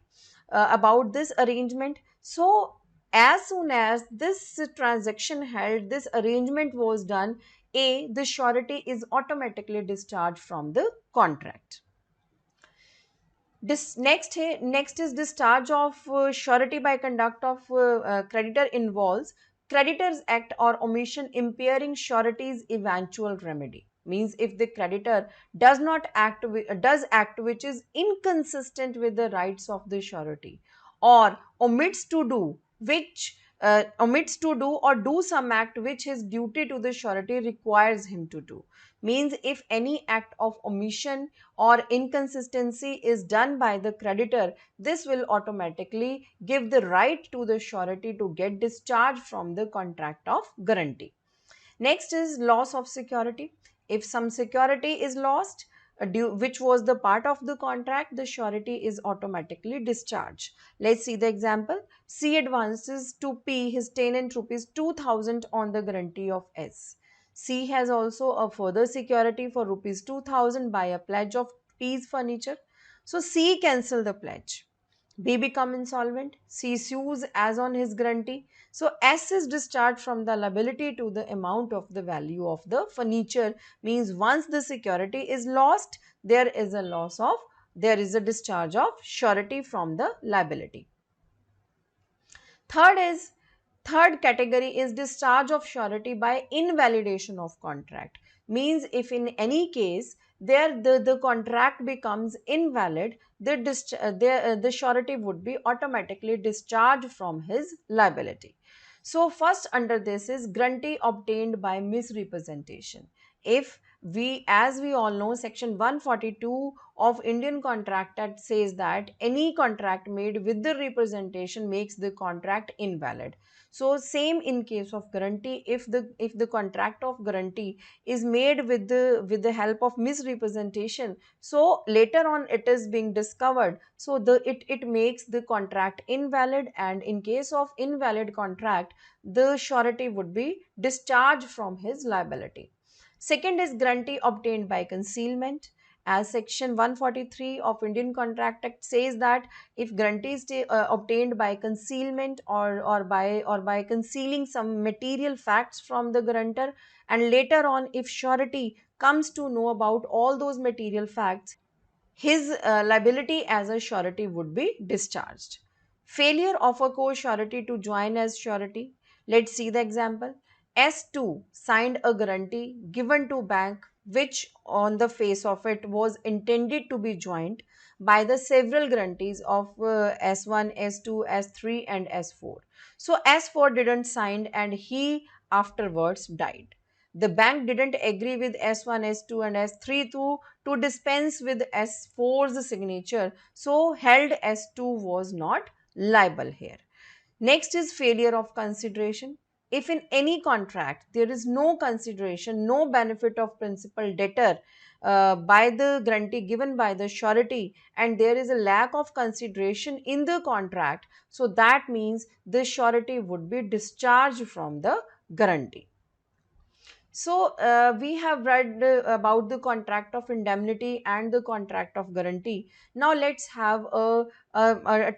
about this arrangement, so as soon as this transaction held, this arrangement was done, A, the surety is automatically discharged from the contract. Next is discharge of surety by conduct of creditor involves creditors act or omission impairing surety's eventual remedy. Means if the creditor does act which is inconsistent with the rights of the surety, or omits to do or do some act which his duty to the surety requires him to do. Means if any act of omission or inconsistency is done by the creditor, this will automatically give the right to the surety to get discharged from the contract of guarantee. Next is loss of security. If some security is lost, which was the part of the contract, the surety is automatically discharged. Let's see the example. C advances to P his tenant rupees 2000 on the guarantee of S. C has also a further security for rupees 2000 by a pledge of P's furniture. So C cancel the pledge. B become insolvent. C sues as on his guarantee. So S is discharged from the liability to the amount of the value of the furniture. Means once the security is lost, there is a discharge of surety from the liability. Third is Third category is discharge of surety by invalidation of contract. Means if in any case the contract becomes invalid, the surety would be automatically discharged from his liability. So first under this is guarantee obtained by misrepresentation. If we, as we all know, section 142 of Indian Contract Act says that any contract made with the representation makes the contract invalid. So same in case of guarantee, if the contract of guarantee is made with the help of misrepresentation, so later on it is being discovered, so it makes the contract invalid, and in case of invalid contract, the surety would be discharged from his liability. Second is guarantee obtained by concealment. As section 143 of Indian Contract Act says that if guarantee is obtained by concealment or by concealing some material facts from the guarantor, and later on if surety comes to know about all those material facts, his liability as a surety would be discharged. Failure of a co-surety to join as surety. Let's see the example. S2 signed a guarantee given to bank which on the face of it was intended to be joined by the several guarantees of S1, S2, S3 and S4. So S4 didn't sign and he afterwards died. The bank didn't agree with S1, S2 and S3 to dispense with S4's signature, so held S2 was not liable here. Next is failure of consideration. If in any contract there is no consideration, no benefit of principal debtor by the guarantee given by the surety, and there is a lack of consideration in the contract, so that means the surety would be discharged from the guarantee. So, we have read about the contract of indemnity and the contract of guarantee. Now, let's have a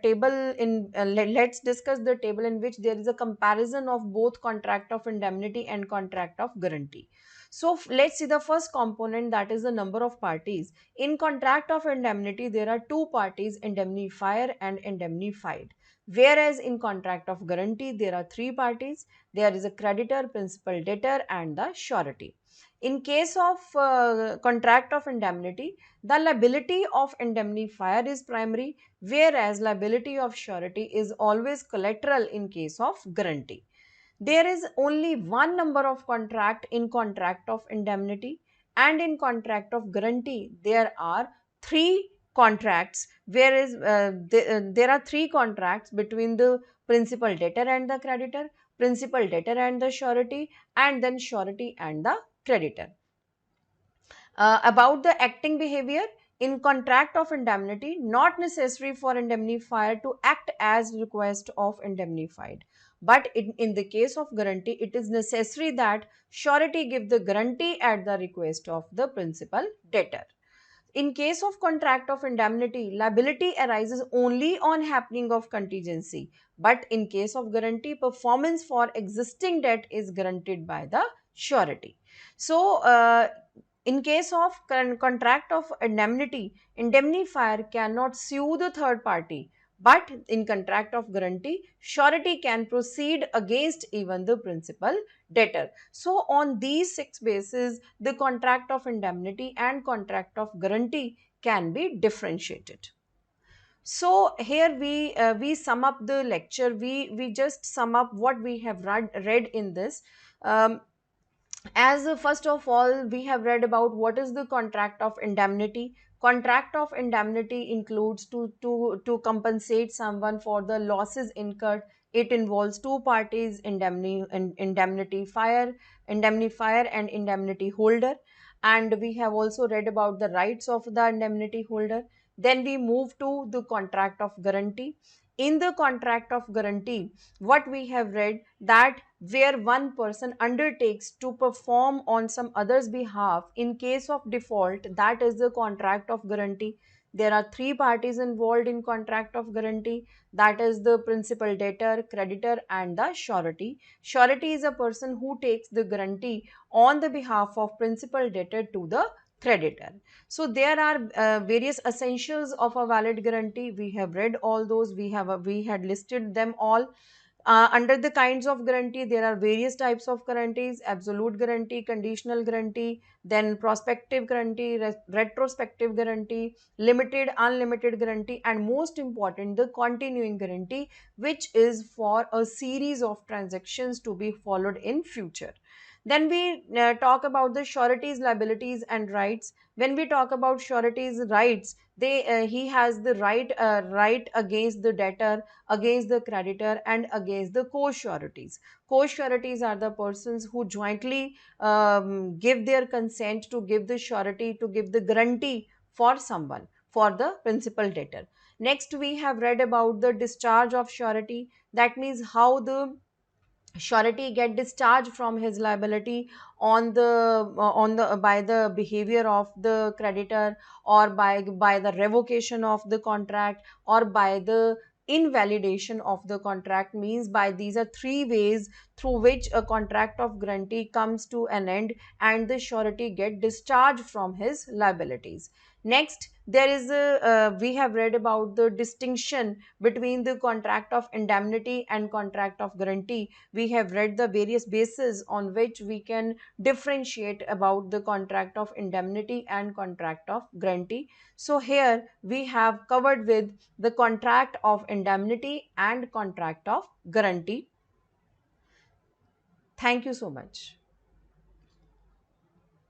table in, let's discuss the table in which there is a comparison of both contract of indemnity and contract of guarantee. So, let's see the first component, that is the number of parties. In contract of indemnity, there are two parties, indemnifier and indemnified. Whereas in contract of guarantee, there are three parties. There is a creditor, principal debtor and the surety. In case of contract of indemnity, the liability of indemnifier is primary, whereas liability of surety is always collateral in case of guarantee. There is only one number of contract in contract of indemnity, and in contract of guarantee there are three contracts, whereas there are three contracts between the principal debtor and the creditor, principal debtor and the surety, and then surety and the creditor. About the acting behavior, in contract of indemnity, not necessary for indemnifier to act as request of indemnified, but in the case of guarantee it is necessary that surety give the guarantee at the request of the principal debtor. In case of contract of indemnity, liability arises only on happening of contingency, but in case of guarantee, performance for existing debt is guaranteed by the surety. So, in case of contract of indemnity, indemnifier cannot sue the third party, but in contract of guarantee, surety can proceed against even the principal debtor. So, on these six bases, the contract of indemnity and contract of guarantee can be differentiated. So here we sum up the lecture. We just sum up what we have read in this. Um, as first of all, we have read about what is the contract of indemnity. Contract of indemnity includes to compensate someone for the losses incurred. It involves two parties, indemnifier and indemnity holder, and we have also read about the rights of the indemnity holder. Then we move to the contract of guarantee. In the contract of guarantee, what we have read, that where one person undertakes to perform on some other's behalf in case of default, that is the contract of guarantee. There are three parties involved in contract of guarantee, that is the principal debtor, creditor and the surety. Surety is a person who takes the guarantee on the behalf of principal debtor to the creditor. So there are various essentials of a valid guarantee. We have read all those. We had listed them all. Under the kinds of guarantee, there are various types of guarantees: absolute guarantee, conditional guarantee, then prospective guarantee, retrospective guarantee, limited, unlimited guarantee, and most important, the continuing guarantee, which is for a series of transactions to be followed in future. Then we talk about the sureties, liabilities, and rights. When we talk about sureties rights, he has the right against the debtor, against the creditor, and against the co-sureties. Co-sureties are the persons who jointly give their consent to give the surety, to give the guarantee for someone, for the principal debtor. Next, we have read about the discharge of surety. That means how the surety get discharged from his liability on the by the behavior of the creditor, or by the revocation of the contract, or by the invalidation of the contract. Means by these are three ways through which a contract of guarantee comes to an end and the surety get discharged from his liabilities. Next, there is a we have read about the distinction between the contract of indemnity and contract of guarantee. We have read the various bases on which we can differentiate about the contract of indemnity and contract of guarantee. So here we have covered with the contract of indemnity and contract of guarantee. Thank you so much.